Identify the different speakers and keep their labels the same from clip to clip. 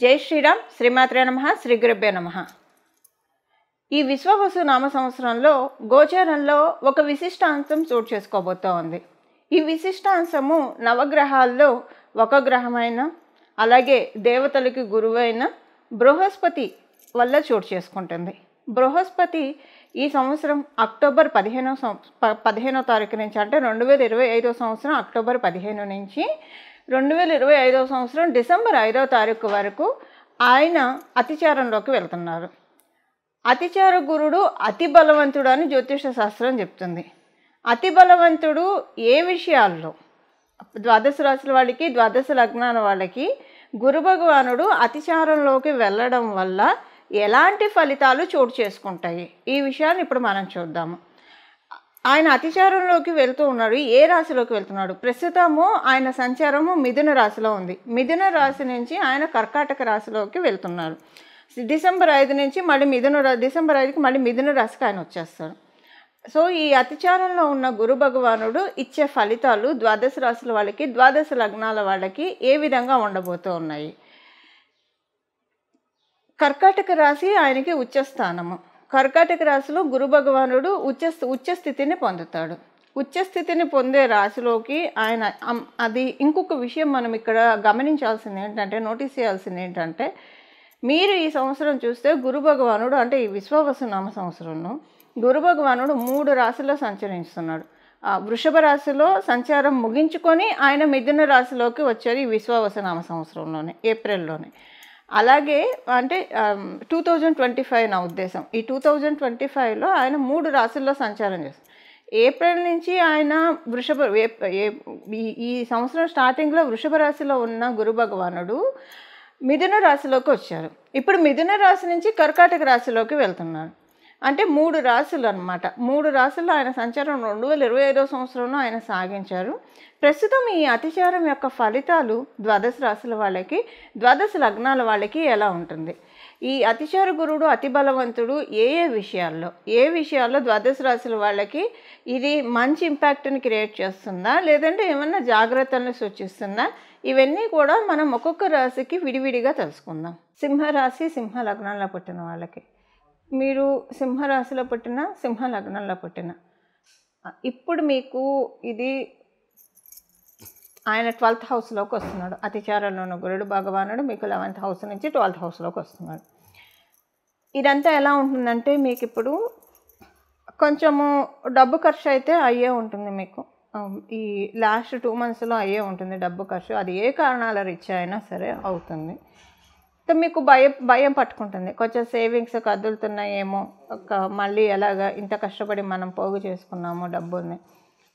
Speaker 1: జై శ్రీరామ్. శ్రీమాత్రే నమః. శ్రీ గురుభ్యో నమః. ఈ విశ్వావసు నామ సంవత్సరంలో గోచారంలో ఒక విశిష్టాంశం చోటు చేసుకోబోతూ ఉంది. ఈ విశిష్టాంశము నవగ్రహాల్లో ఒక గ్రహమైన, అలాగే దేవతలకి గురువైన బృహస్పతి వల్ల చోటు చేసుకుంటుంది. బృహస్పతి ఈ సంవత్సరం అక్టోబర్ 15వ తారీఖు నుంచి, అంటే 2025 సంవత్సరం అక్టోబర్ 15 నుంచి 2025 సంవత్సరం డిసెంబర్ 5వ తారీఖు వరకు ఆయన అతిచారంలోకి వెళ్తున్నారు. అతిచార గురుడు అతి బలవంతుడు అని జ్యోతిష శాస్త్రం చెప్తుంది. అతి బలవంతుడు ఏ విషయాల్లో? ద్వాదశ రాశుల వాళ్ళకి, ద్వాదశ లగ్నాల వాళ్ళకి గురు భగవానుడు అతిచారంలోకి వెళ్ళడం వల్ల ఎలాంటి ఫలితాలు చోటు చేసుకుంటాయి, ఈ విషయాన్ని ఇప్పుడు మనం చూద్దాము. ఆయన అతిచారంలోకి వెళ్తూ ఉన్నాడు. ఏ రాశిలోకి వెళ్తున్నాడు? ప్రస్తుతము ఆయన సంచారము మిథున రాశిలో ఉంది. మిథున రాశి నుంచి ఆయన కర్కాటక రాశిలోకి వెళ్తున్నారు. డిసెంబర్ 5 నుంచి మళ్ళీ డిసెంబర్ 5కి మళ్ళీ మిథున రాశికి ఆయన వచ్చేస్తారు. సో ఈ అతిచారంలో ఉన్న గురు భగవానుడు ఇచ్చే ఫలితాలు ద్వాదశ రాశుల వాళ్ళకి, ద్వాదశ లగ్నాల వాళ్ళకి ఏ విధంగా ఉండబోతూ ఉన్నాయి? కర్కాటక రాశి ఆయనకి ఉచ్చస్థానము. కర్కాటక రాశిలో గురు భగవానుడు ఉచ్చ స్థితిని పొందుతాడు. ఉచ్చ స్థితిని పొందే రాశిలోకి ఆయన అది ఇంకొక విషయం మనం ఇక్కడ గమనించాల్సింది ఏంటంటే, నోటీస్ చేయాల్సింది ఏంటంటే, మీరు ఈ సంవత్సరం చూస్తే గురు భగవానుడు, అంటే ఈ విశ్వావసు నామ సంవత్సరంలో గురు భగవానుడు 3 రాశుల్లో సంచరిస్తున్నాడు. వృషభ రాశిలో సంచారం ముగించుకొని ఆయన మిథున రాశిలోకి వచ్చారు ఈ విశ్వావసు నామ సంవత్సరంలోనే, ఏప్రిల్లోనే. అలాగే అంటే 2025 నా ఉద్దేశం. ఈ 2025లో ఆయన 3 రాశుల్లో సంచారం చేస్తారు. ఏప్రిల్ నుంచి ఆయన ఈ సంవత్సరం స్టార్టింగ్లో వృషభ రాశిలో ఉన్న గురు భగవానుడు మిథున రాశిలోకి వచ్చారు. ఇప్పుడు మిథున రాశి నుంచి కర్కాటక రాశిలోకి వెళ్తున్నారు. అంటే 3 రాశులు అన్నమాట. 3 రాశుల్లో ఆయన సంచారం 2025 సంవత్సరంలో ఆయన సాగించారు. ప్రస్తుతం ఈ అతిచారం యొక్క ఫలితాలు ద్వాదశ రాశుల వాళ్ళకి, ద్వాదశ లగ్నాల వాళ్ళకి ఎలా ఉంటుంది? ఈ అతిచార గురుడు అతి బలవంతుడు ఏ విషయాల్లో ద్వాదశ రాశుల వాళ్ళకి ఇది మంచి ఇంపాక్ట్ని క్రియేట్ చేస్తుందా, లేదంటే ఏమన్నా జాగ్రత్తలను సూచిస్తుందా? ఇవన్నీ కూడా మనం ఒక్కొక్క రాశికి విడివిడిగా తెలుసుకుందాం. సింహరాశి, సింహ లగ్నంలో పుట్టిన వాళ్ళకి, మీరు సింహరాశిలో పుట్టిన, సింహ లగ్నంలో పుట్టిన, ఇప్పుడు మీకు ఇది ఆయన 12th హౌస్లోకి వస్తున్నాడు. అతిచారంలో ఉన్న గురుడు భగవానుడు మీకు 11th హౌస్ నుంచి 12th హౌస్లోకి వస్తున్నాడు. ఇదంతా ఎలా ఉంటుందంటే, మీకు ఇప్పుడు కొంచెము డబ్బు ఖర్చు అయితే అయ్యే ఉంటుంది. మీకు ఈ లాస్ట్ 2 మంత్స్లో అయ్యే ఉంటుంది డబ్బు ఖర్చు. అది ఏ కారణాల రీత్యా అయినా సరే అవుతుంది. మీకు భయం పట్టుకుంటుంది. కొంచెం సేవింగ్స్ కదులుతున్నాయేమో, మళ్ళీ ఎలాగా ఇంత కష్టపడి మనం పోగు చేసుకున్నాము డబ్బుని,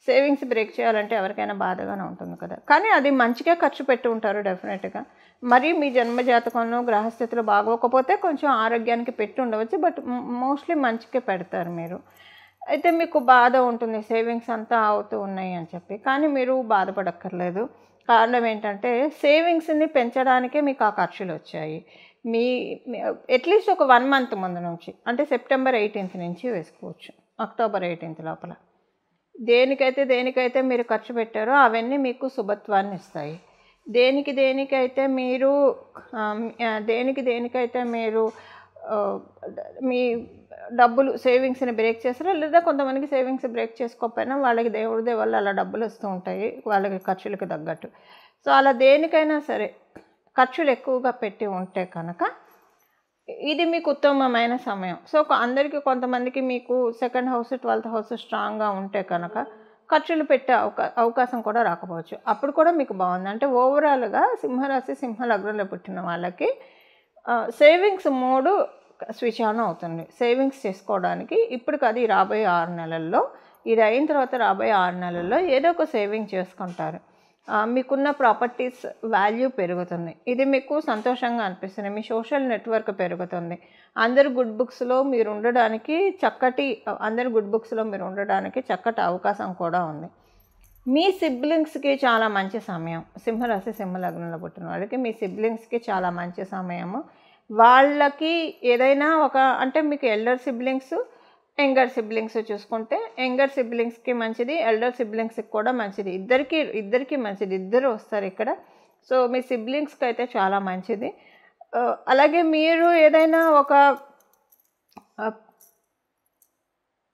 Speaker 1: సేవింగ్స్ బ్రేక్ చేయాలంటే ఎవరికైనా బాధగానే ఉంటుంది కదా. కానీ అది మంచిగా ఖర్చు పెట్టి ఉంటారు డెఫినెట్గా. మరి మీ జన్మజాతకంలో గ్రహస్థితులు బాగోకపోతే కొంచెం ఆరోగ్యానికి పెట్టి ఉండవచ్చు, బట్ మోస్ట్లీ మంచిగా పెడతారు మీరు. అయితే మీకు బాధ ఉంటుంది, సేవింగ్స్ అంతా అవుతూ ఉన్నాయి అని చెప్పి. కానీ మీరు బాధపడక్కర్లేదు. కారణం ఏంటంటే, సేవింగ్స్ని పెంచడానికే మీకు ఆ ఖర్చులు వచ్చాయి. మీ అట్లీస్ట్ ఒక 1 మంత్ ముందు నుంచి, అంటే సెప్టెంబర్ 18th నుంచి వేసుకోవచ్చు, అక్టోబర్ 18th లోపల. దేనికైతే మీరు ఖర్చు పెట్టారో అవన్నీ మీకు శుభత్వాన్ని ఇస్తాయి. దేనికైతే మీరు మీ డబ్బులు సేవింగ్స్ని బ్రేక్ చేస్తారో, లేదా కొంతమందికి సేవింగ్స్ బ్రేక్ చేసుకోకపోయినా వాళ్ళకి దేవుడి వల్ల అలా డబ్బులు వస్తూ ఉంటాయి వాళ్ళకి ఖర్చులకు తగ్గట్టు. సో అలా దేనికైనా సరే ఖర్చులు ఎక్కువగా పెట్టి ఉంటే కనుక ఇది మీకు ఉత్తమమైన సమయం. సో అందరికీ, కొంతమందికి మీకు 2nd హౌస్ 12th హౌస్ స్ట్రాంగ్గా ఉంటే కనుక ఖర్చులు పెట్టే అవకాశం కూడా రాకపోవచ్చు. అప్పుడు కూడా మీకు బాగుంది. అంటే ఓవరాల్గా సింహరాశి, సింహ లగ్నంలో పుట్టిన వాళ్ళకి సేవింగ్స్ మోడు స్విచ్ ఆన్ అవుతుంది. సేవింగ్స్ చేసుకోవడానికి ఇప్పుడు అది రాబోయే 6 నెలల్లో, ఇది అయిన తర్వాత రాబోయే 6 నెలల్లో ఏదో ఒక సేవింగ్ చేసుకుంటారు. మీకున్న ప్రాపర్టీస్ వాల్యూ పెరుగుతుంది. ఇది మీకు సంతోషంగా అనిపిస్తుంది. మీ సోషల్ నెట్వర్క్ పెరుగుతుంది. అందరు గుడ్ బుక్స్లో మీరు ఉండడానికి చక్కటి అవకాశం కూడా ఉంది. మీ సిబ్లింగ్స్కి చాలా మంచి సమయం. సింహరాశి, సింహ లగ్నంలో పుట్టిన వాళ్ళకి మీ సిబ్లింగ్స్కి చాలా మంచి సమయము. వాళ్ళకి ఏదైనా అంటే మీకు ఎల్డర్ సిబ్లింగ్స్, యంగర్ సిబ్లింగ్స్ చూసుకుంటే, యంగర్ సిబ్లింగ్స్కి మంచిది, ఎల్డర్ సిబ్లింగ్స్కి కూడా మంచిది. ఇద్దరికి మంచిది. ఇద్దరు వస్తారు ఇక్కడ. సో మీ సిబ్లింగ్స్కి అయితే చాలా మంచిది. అలాగే మీరు ఏదైనా ఒక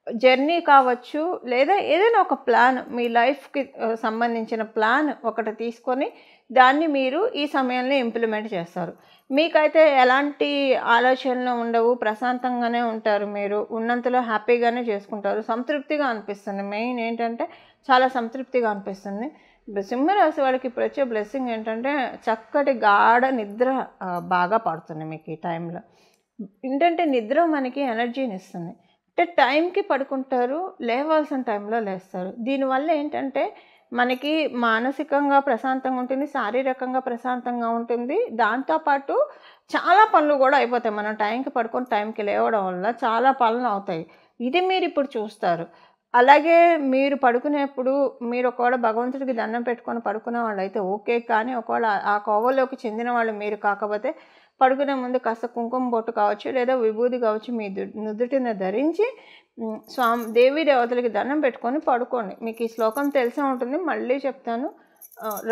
Speaker 1: జర్నీ కావచ్చు, లేదా ఏదైనా ఒక ప్లాన్ మీ లైఫ్‌కి సంబంధించిన ప్లాన్ ఒకటి తీసుకొని దాన్ని మీరు ఈ సమయంలో ఇంప్లిమెంట్ చేస్తారు. మీకైతే ఎలాంటి ఆలోచనలు ఉండవు. ప్రశాంతంగానే ఉంటారు మీరు. ఉన్నంతలో హ్యాపీగానే చేసుకుంటారు. సంతృప్తిగా అనిపిస్తుంది. మెయిన్ ఏంటంటే చాలా సంతృప్తిగా అనిపిస్తుంది. సింహరాశి వాళ్ళకి ఇప్పుడు వచ్చే బ్లెస్సింగ్ ఏంటంటే చక్కటి గాఢ నిద్ర బాగా పడుతుంది మీకు ఈ టైంలో. ఏంటంటే నిద్ర మనకి ఎనర్జీని ఇస్తుంది. అంటే టైంకి పడుకుంటారు, లేవాల్సిన టైంలో లేస్తారు. దీనివల్ల ఏంటంటే మనకి మానసికంగా ప్రశాంతంగా ఉంటుంది, శారీరకంగా ప్రశాంతంగా ఉంటుంది. దాంతోపాటు చాలా పనులు కూడా అయిపోతాయి. మనం టైంకి పడుకొని టైంకి లేవడం వల్ల చాలా పనులు అవుతాయి. ఇది మీరు ఇప్పుడు చూస్తారు. అలాగే మీరు పడుకునేప్పుడు మీరు ఒకవేళ భగవంతుడికి దండం పెట్టుకొని పడుకునే వాళ్ళైతే ఓకే. కానీ ఒకవేళ ఆ కోవలోకి చెందిన వాళ్ళు మీరు కాకపోతే పడుకునే ముందు కాస్త కుంకుమ బొట్టు కావచ్చు, లేదా విభూది కావచ్చు మీ నుదుటిన ధరించి దేవీ దేవతలకి దండం పెట్టుకొని పడుకోండి. మీకు ఈ శ్లోకం తెలిసే ఉంటుంది, మళ్ళీ చెప్తాను.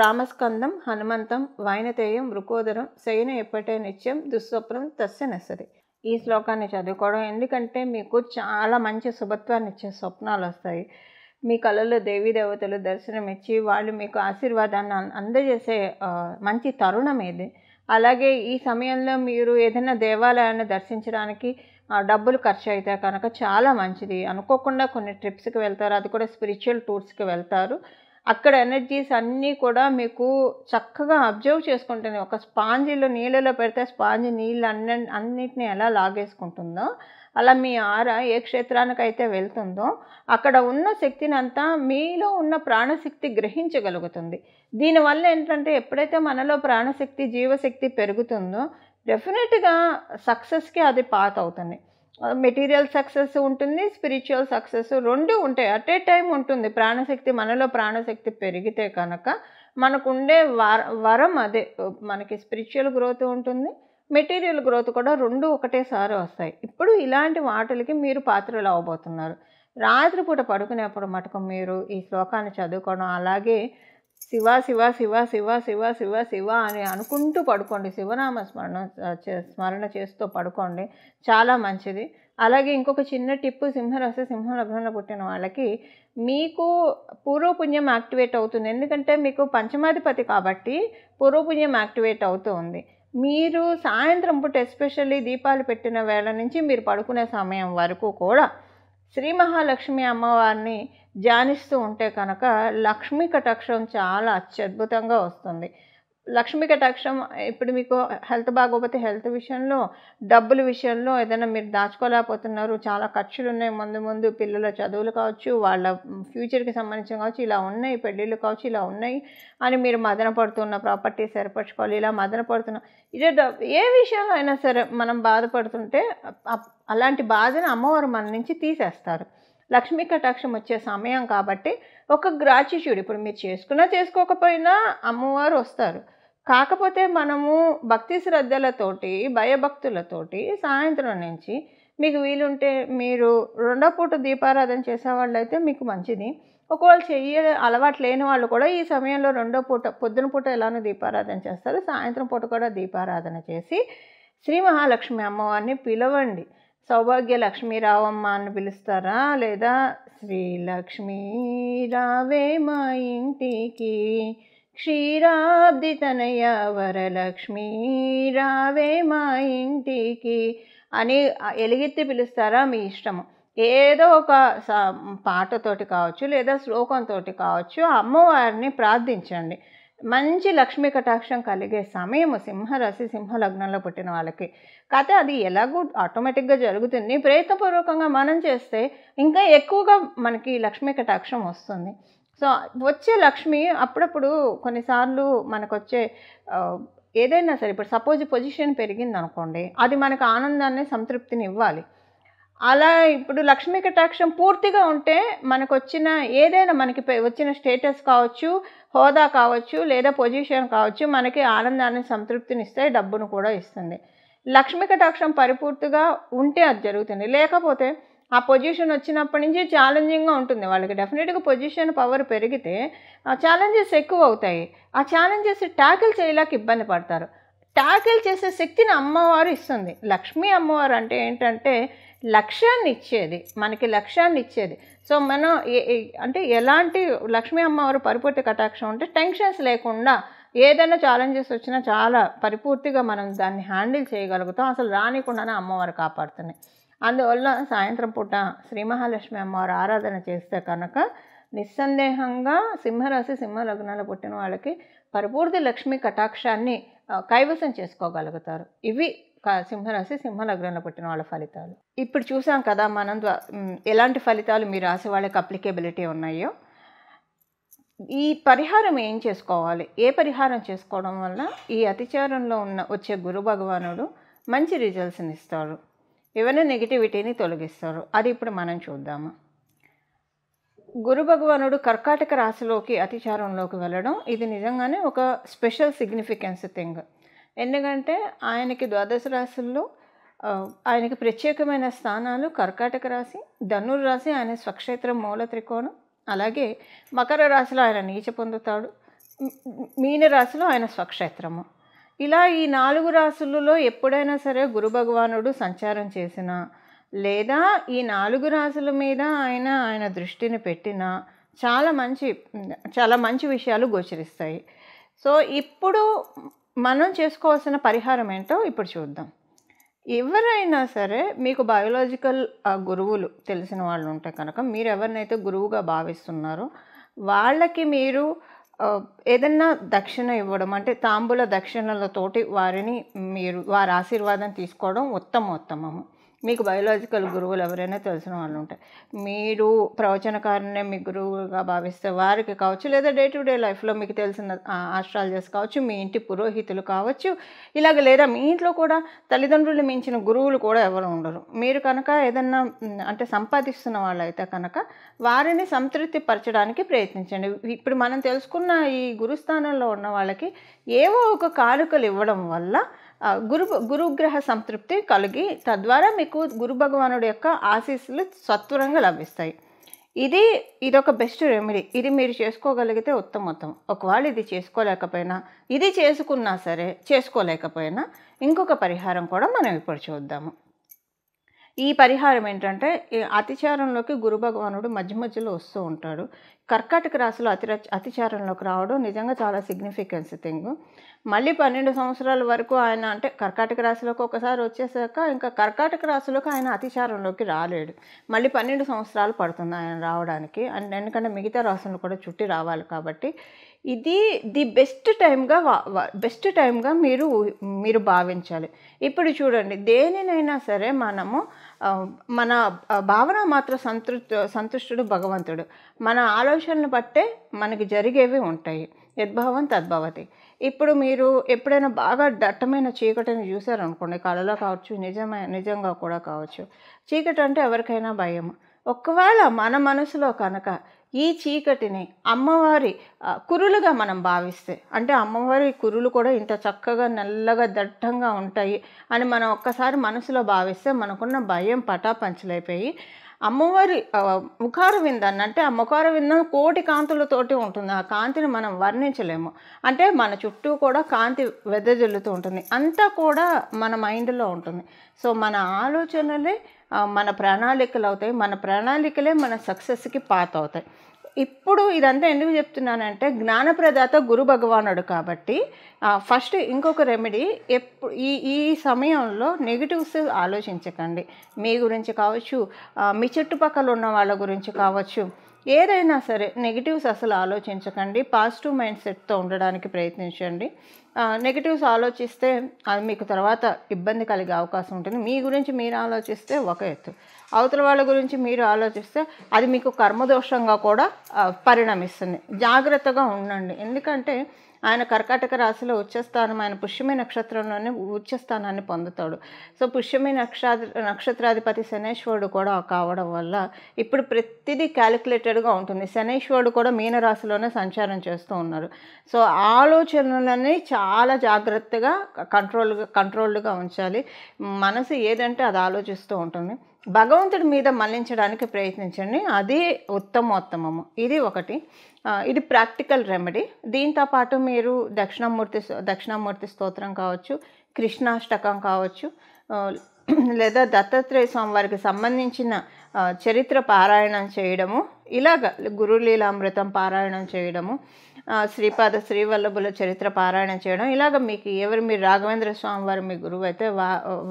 Speaker 1: రామస్కందం హనుమంతం వైనతేయం వృకోదరం శయన ఎప్పటే నిత్యం దుస్వప్నం తస్య నసరి. ఈ శ్లోకాన్ని చదువుకోవడం ఎందుకంటే మీకు చాలా మంచి శుభత్వాన్ని ఇచ్చే స్వప్నాలు వస్తాయి. మీ కళలో దేవీ దేవతలు దర్శనం ఇచ్చి వాళ్ళు మీకు ఆశీర్వాదాన్ని అందజేసే మంచి తరుణం ఇది. అలాగే ఈ సమయంలో మీరు ఏదైనా దేవాలయాన్ని దర్శించడానికి డబ్బులు ఖర్చు అయితే కనుక చాలా మంచిది. అనుకోకుండా కొన్ని ట్రిప్స్కి వెళ్తారు, అది కూడా స్పిరిచువల్ టూర్స్కి వెళ్తారు. అక్కడ ఎనర్జీస్ అన్నీ కూడా మీకు చక్కగా అబ్జర్వ్ చేసుకుంటుంది. ఒక స్పాంజిలో నీళ్ళలో పెడితే స్పాంజ్ నీళ్ళు అన్నిటిని ఎలా లాగేసుకుంటుందో అలా మీ ఆరా ఏ క్షేత్రానికైతే వెళ్తుందో అక్కడ ఉన్న శక్తిని అంతా మీలో ఉన్న ప్రాణశక్తి గ్రహించగలుగుతుంది. దీనివల్ల ఏంటంటే ఎప్పుడైతే మనలో ప్రాణశక్తి జీవశక్తి పెరుగుతుందో డెఫినెట్గా సక్సెస్కి అది పాత్ అవుతుంది. మెటీరియల్ సక్సెస్ ఉంటుంది, స్పిరిచువల్ సక్సెస్ రెండు ఉంటాయి. అట్ ఏ టైం ఉంటుంది. ప్రాణశక్తి మనలో ప్రాణశక్తి పెరిగితే కనుక మనకు ఉండే వరం అదే. మనకి స్పిరిచువల్ గ్రోత్ ఉంటుంది, మెటీరియల్ గ్రోత్ కూడా రెండు ఒకటేసారి వస్తాయి. ఇప్పుడు ఇలాంటి వాటికి మీరు పాత్రలు అవ్వబోతున్నారు. రాత్రిపూట పడుకునేప్పుడు మటుకు మీరు ఈ శ్లోకాన్ని చదువుకోవడం, అలాగే శివ శివ శివ శివ శివ శివ శివ అని అనుకుంటూ పడుకోండి. శివనామ స్మరణ చేస్తూ పడుకోండి, చాలా మంచిది. అలాగే ఇంకొక చిన్న టిప్పు, సింహరాశి సింహ లగ్నంలో పుట్టిన వాళ్ళకి మీకు పూర్వపుణ్యం యాక్టివేట్ అవుతుంది. ఎందుకంటే మీకు పంచమాధిపతి కాబట్టి పూర్వపుణ్యం యాక్టివేట్ అవుతూ ఉంది. మీరు సాయంత్రం పూట ఎస్పెషల్లీ దీపాలు పెట్టిన వేళ నుంచి మీరు పడుకునే సమయం వరకు కూడా శ్రీ మహాలక్ష్మి అమ్మవారిని ధ్యానిస్తూ ఉంటే కనుక లక్ష్మీ కటాక్షం చాలా అత్యద్భుతంగా వస్తుంది. లక్ష్మీ కటాక్షం ఇప్పుడు మీకు హెల్త్ బాగోకపోతే హెల్త్ విషయంలో, డబ్బుల విషయంలో ఏదైనా మీరు దాచుకోలేకపోతున్నారు, చాలా ఖర్చులు ఉన్నాయి, ముందు పిల్లల చదువులు కావచ్చు, వాళ్ళ ఫ్యూచర్కి సంబంధించిన కావచ్చు, ఇలా ఉన్నాయి, పెళ్ళిళ్ళు కావచ్చు, ఇలా ఉన్నాయి అని మీరు మదన పడుతున్న ప్రాపర్టీస్ ఏర్పరచుకోవాలి, ఇలా మదన పడుతున్న ఇదే ఏ విషయంలో అయినా సరే మనం బాధపడుతుంటే అలాంటి బాధను అమ్మవారు మన నుంచి తీసేస్తారు. లక్ష్మీ కటాక్షం వచ్చే సమయం కాబట్టి ఒక గ్రాటిట్యూడ్, ఇప్పుడు మీరు చేసుకున్నా చేసుకోకపోయినా అమ్మవారు వస్తారు. కాకపోతే మనము భక్తి శ్రద్ధలతోటి భయభక్తులతోటి సాయంత్రం నుంచి మీకు వీలుంటే మీరు రెండో పూట దీపారాధన చేసేవాళ్ళైతే మీకు మంచిది. ఒకవేళ అలవాటు లేని వాళ్ళు కూడా ఈ సమయంలో రెండో పూట పొద్దున పూట ఎలానో దీపారాధన చేస్తారు, సాయంత్రం పూట కూడా దీపారాధన చేసి శ్రీ మహాలక్ష్మి అమ్మవారిని పిలవండి. సౌభాగ్య లక్ష్మీ రావమ్మ అని పిలుస్తారా, లేదా శ్రీలక్ష్మీ రావే మా ఇంటికి, క్షీరాబ్ది తనయ వరలక్ష్మీ రావే మా ఇంటికి అని ఎలుగెత్తి పిలుస్తారా, మీ ఇష్టము. ఏదో ఒక పాటతోటి కావచ్చు, లేదా శ్లోకంతో కావచ్చు, అమ్మవారిని ప్రార్థించండి. మంచి లక్ష్మీ కటాక్షం కలిగే సమయము సింహరాశి సింహ లగ్నంలో పుట్టిన వాళ్ళకి. కాకపోతే అది ఎలాగో ఆటోమేటిక్గా జరుగుతుంది. ప్రయత్నపూర్వకంగా మనం చేస్తే ఇంకా ఎక్కువగా మనకి లక్ష్మీ కటాక్షం వస్తుంది. సో వచ్చే లక్ష్మి అప్పుడప్పుడు కొన్నిసార్లు మనకు వచ్చే ఏదైనా సరే, ఇప్పుడు సపోజ్ పొజిషన్ పెరిగింది అనుకోండి, అది మనకు ఆనందాన్ని సంతృప్తిని ఇవ్వాలి. అలా ఇప్పుడు లక్ష్మీ కటాక్షం పూర్తిగా ఉంటే మనకు వచ్చిన ఏదైనా మనకి వచ్చిన స్టేటస్ కావచ్చు, హోదా కావచ్చు, లేదా పొజిషన్ కావచ్చు, మనకి ఆనందాన్ని సంతృప్తిని ఇస్తే డబ్బును కూడా ఇస్తుంది. లక్ష్మీ కటాక్షం పరిపూర్తిగా ఉంటే అది జరుగుతుంది. లేకపోతే ఆ పొజిషన్ వచ్చినప్పటి నుంచి ఛాలెంజింగ్గా ఉంటుంది వాళ్ళకి. డెఫినెట్గా పొజిషన్ పవర్ పెరిగితే ఛాలెంజెస్ ఎక్కువ అవుతాయి. ఆ ఛాలెంజెస్ ట్యాకిల్ చేయలేక ఇబ్బంది పడతారు. ట్యాకిల్ చేసే శక్తిని అమ్మవారు ఇస్తుంది. లక్ష్మీ అమ్మవారు అంటే ఏంటంటే లక్ష్యాన్ని ఇచ్చేది, మనకి లక్ష్యాన్ని ఇచ్చేది. సో మనం అంటే ఎలాంటి లక్ష్మీ అమ్మవారు పరిపూర్తి కటాక్షం అంటే టెన్షన్స్ లేకుండా ఏదైనా ఛాలెంజెస్ వచ్చినా చాలా పరిపూర్తిగా మనం దాన్ని హ్యాండిల్ చేయగలుగుతాం. అసలు రానికుండానే అమ్మవారు కాపాడుతున్నాయి. అందువల్ల సాయంత్రం పూట శ్రీ మహాలక్ష్మి అమ్మవారు ఆరాధన చేస్తే కనుక నిస్సందేహంగా సింహరాశి సింహ లగ్నాలు పుట్టిన వాళ్ళకి పరిపూర్తి లక్ష్మీ కటాక్షాన్ని కైవసం చేసుకోగలుగుతారు. ఇవి సింహరాశి సింహ లగ్నంలో పుట్టిన వాళ్ళ ఫలితాలు. ఇప్పుడు చూసాం కదా మనం ఎలాంటి ఫలితాలు మీ రాశి వాళ్ళకి అప్లికేబిలిటీ ఉన్నాయో. ఈ పరిహారం ఏం చేసుకోవాలి, ఏ పరిహారం చేసుకోవడం వల్ల ఈ అతిచారంలో వచ్చే గురు భగవానుడు మంచి రిజల్ట్స్ని ఇస్తారు, ఏమైనా నెగిటివిటీని తొలగిస్తారు, అది ఇప్పుడు మనం చూద్దాము. గురు భగవానుడు కర్కాటక రాశిలోకి అతిచారంలోకి వెళ్ళడం ఇది నిజంగానే ఒక స్పెషల్ సిగ్నిఫికెన్స్ థింగ్. ఎందుకంటే ఆయనకి ద్వాదశ రాశుల్లో ఆయనకి ప్రత్యేకమైన స్థానాలు కర్కాటక రాశి, ధనుర్ రాశి ఆయన స్వక్షేత్రం మూల త్రికోణం, అలాగే మకర రాశిలో ఆయన నీచ పొందుతాడు, మీన రాశిలో ఆయన స్వక్షేత్రము. ఇలా ఈ 4 రాశులలో ఎప్పుడైనా సరే గురు భగవానుడు సంచారం చేసినా లేదా ఈ 4 రాశుల మీద ఆయన దృష్టిని పెట్టినా చాలా మంచి విషయాలు గోచరిస్తాయి. సో ఇప్పుడు మనం చేసుకోవాల్సిన పరిహారం ఏంటో ఇప్పుడు చూద్దాం. ఎవరైనా సరే మీకు బయోలాజికల్ గురువులు తెలిసిన వాళ్ళు ఉంటే కనుక మీరు ఎవరినైతే గురువుగా భావిస్తున్నారో వాళ్ళకి మీరు ఏదన్నా దక్షిణ ఇవ్వడం, అంటే తాంబూల దక్షిణలతోటి వారి ఆశీర్వాదం తీసుకోవడం ఉత్తమము. మీకు బయోలాజికల్ గురువులు ఎవరైనా తెలిసిన వాళ్ళు ఉంటాయి, మీరు ప్రవచనకారునే మీ గురువుగా భావిస్తే వారికి కావచ్చు, లేదా డే టు డే లైఫ్లో మీకు తెలిసిన ఆస్ట్రాలజర్స్ కావచ్చు, మీ ఇంటి పురోహితులు కావచ్చు, ఇలాగ లేదా మీ ఇంట్లో కూడా తల్లిదండ్రులు మించిన గురువులు కూడా ఎవరు ఉండరు. మీరు కనుక ఏదన్నా అంటే సంపాదిస్తున్న వాళ్ళైతే కనుక వారిని సంతృప్తి పరచడానికి ప్రయత్నించండి. ఇప్పుడు మనం తెలుసుకున్న ఈ గురుస్థానంలో ఉన్న వాళ్ళకి ఏవో ఒక కానుకలు ఇవ్వడం వల్ల గురుగ్రహ సంతృప్తి కలిగి తద్వారా మీకు గురు భగవానుడి యొక్క ఆశీస్సులు సత్వరంగా లభిస్తాయి. ఇదొక బెస్ట్ రెమెడీ. ఇది మీరు చేసుకోగలిగితే ఉత్తమోత్తమం. ఒకవేళ ఇది చేసుకోలేకపోయినా, ఇది చేసుకున్నా సరే చేసుకోలేకపోయినా ఇంకొక పరిహారం కూడా మనం ఇప్పుడు చూద్దాము. ఈ పరిహారం ఏంటంటే అతిచారంలోకి గురు భగవానుడు మధ్యలో వస్తూ ఉంటాడు. కర్కాటక రాశిలో అతిచారంలోకి రావడం నిజంగా చాలా సిగ్నిఫికెన్స్ థింగ్. మళ్ళీ 12 సంవత్సరాల వరకు ఆయన అంటే కర్కాటక రాశిలోకి ఒకసారి వచ్చేసాక ఇంకా కర్కాటక రాశిలోకి ఆయన అతిచారంలోకి రాలేడు. మళ్ళీ 12 సంవత్సరాలు పడుతుంది ఆయన రావడానికి. అండ్ ఎందుకంటే మిగతా రాశులను కూడా చుట్టి రావాలి కాబట్టి ఇది బెస్ట్ టైంగా మీరు భావించాలి. ఇప్పుడు చూడండి, దేనినైనా సరే మనము మన భావన మాత్రం సంతుష్టుడు భగవంతుడు. మన ఆలోచనలు బట్టే మనకి జరిగేవి ఉంటాయి. యద్భావం తద్భవతి. ఇప్పుడు మీరు ఎప్పుడైనా బాగా దట్టమైన చీకటిని చూసారనుకోండి, కళలో కావచ్చు, నిజంగా కూడా కావచ్చు. చీకటి అంటే ఎవరికైనా భయం. ఒకవేళ మన మనసులో కనుక ఈ చీకటిని అమ్మవారి కురులుగా మనం భావిస్తే, అంటే అమ్మవారి కురులు కూడా ఇంత చక్కగా నల్లగా దట్టంగా ఉంటాయి అని మనం ఒక్కసారి మనసులో భావిస్తే మనకున్న భయం పటాపంచలైపోయి అమ్మవారి ముఖార విందాన్ని, అంటే ఆ ముఖార విందం కోటి కాంతులతోటి ఉంటుంది. ఆ కాంతిని మనం వర్ణించలేము. అంటే మన చుట్టూ కూడా కాంతి వెదజల్లుతూ ఉంటుంది. అంతా కూడా మన మైండ్లో ఉంటుంది. సో మన ఆలోచనలే మన ప్రణాళికలు అవుతాయి, మన ప్రణాళికలే మన సక్సెస్కి పాత్ అవుతాయి. ఇప్పుడు ఇదంతా ఎందుకు చెప్తున్నానంటే జ్ఞానప్రదాత గురు భగవానుడు కాబట్టి ఫస్ట్ ఇంకొక రెమెడీ, ఈ సమయంలో నెగిటివ్స్ ఆలోచించకండి. మీ గురించి కావచ్చు, మీ చుట్టుపక్కల ఉన్న వాళ్ళ గురించి కావచ్చు, ఏదైనా సరే నెగిటివ్స్ అసలు ఆలోచించకండి. పాజిటివ్ మైండ్ సెట్తో ఉండడానికి ప్రయత్నించండి. నెగిటివ్స్ ఆలోచిస్తే అది మీకు తర్వాత ఇబ్బంది కలిగే అవకాశం ఉంటుంది. మీ గురించి మీరు ఆలోచిస్తే ఒక ఎత్తు, అవతల వాళ్ళ గురించి మీరు ఆలోచిస్తే అది మీకు కర్మదోషంగా కూడా పరిణమిస్తుంది. జాగ్రత్తగా ఉండండి. ఎందుకంటే ఆయన కర్కాటక రాశిలో ఉచ్చస్థానం, ఆయన పుష్యమి నక్షత్రంలోనే ఉచ్చస్థానాన్ని పొందుతాడు. సో పుష్యమి నక్షత్రాధిపతి శనేశ్వరుడు కూడా కావడం వల్ల ఇప్పుడు ప్రతిదీ క్యాలిక్యులేటెడ్గా ఉంటుంది. శనేశ్వరుడు కూడా మీనరాశిలోనే సంచారం చేస్తూ ఉన్నారు. సో ఆలోచనలని చాలా జాగ్రత్తగా కంట్రోల్డ్గా ఉంచాలి. మనసు ఏదంటే అది ఆలోచిస్తూ ఉంటుంది. భగవంతుడి మీద మళ్లించడానికి ప్రయత్నించండి. అది ఉత్తమోత్తమము. ఇది ఒకటి. ఇది ప్రాక్టికల్ రెమెడీ. దీంతో పాటు మీరు దక్షిణామూర్తి స్తోత్రం కావచ్చు, కృష్ణాష్టకం కావచ్చు, లేదా దత్తాత్రేయ స్వామి వారికి సంబంధించిన చరిత్ర పారాయణం చేయడము, ఇలాగ గురులీలామృతం పారాయణం చేయడము, శ్రీవల్లభుల చరిత్ర పారాయణం చేయడం, ఇలాగ మీకు మీరు రాఘవేంద్ర స్వామి వారు మీ గురువు అయితే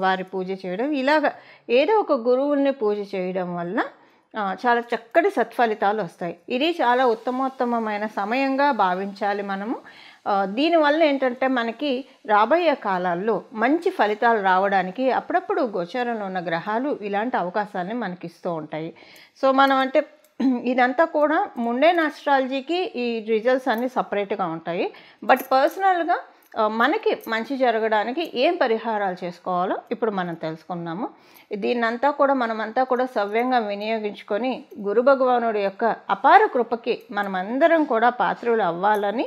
Speaker 1: వారి పూజ చేయడం, ఇలాగ ఏదో ఒక గురువుల్ని పూజ చేయడం వల్ల చాలా చక్కటి సత్ఫలితాలు వస్తాయి. ఇది చాలా ఉత్తమోత్తమమైన సమయంగా భావించాలి మనము. దీనివల్ల ఏంటంటే మనకి రాబోయే కాలాల్లో మంచి ఫలితాలు రావడానికి అప్పుడప్పుడు గోచారంలో ఉన్న గ్రహాలు ఇలాంటి అవకాశాలని మనకి ఇస్తూ ఉంటాయి. సో మనం అంటే ఇదంతా కూడా ముండేన్ ఆస్ట్రాలజీకి ఈ రిజల్ట్స్ అన్నీ సపరేట్గా ఉంటాయి. బట్ పర్సనల్గా మనకి మంచి జరగడానికి ఏం పరిహారాలు చేసుకోవాలో ఇప్పుడు మనం తెలుసుకున్నాము. దీన్నంతా కూడా మనమంతా కూడా సవ్యంగా వినియోగించుకొని గురు భగవానుడి యొక్క అపార కృపకి మనమందరం కూడా పాత్రులు అవ్వాలని,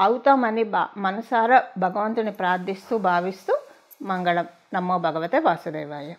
Speaker 1: అవుతామని మనసారా భగవంతుని ప్రార్థిస్తూ భావిస్తూ మంగళం. నమో భగవతే వాసుదేవాయ.